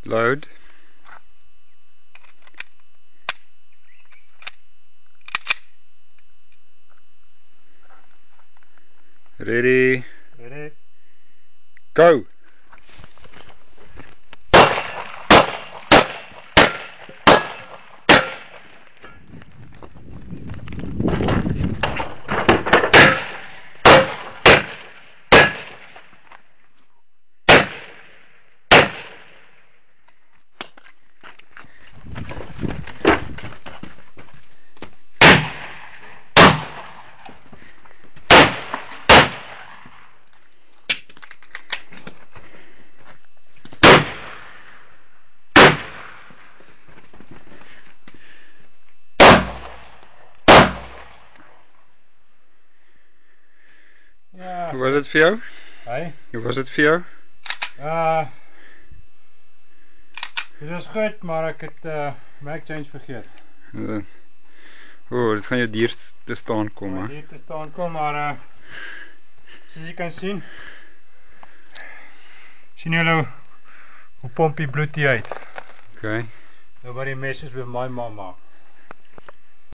Load. Ready. Ready. Go. Ja. Hoe was het vir jou? Hey? Hoe was dit vir jou? Dit was goed, maar ek het Mac change vergeet. Dit gaan jou duur te staan kom, hè? Duur te staan kom, maar soos jy kan sien, sien julle hoe pomp die bloed hier uit. Okay. Nou wat die mes is by my mamma.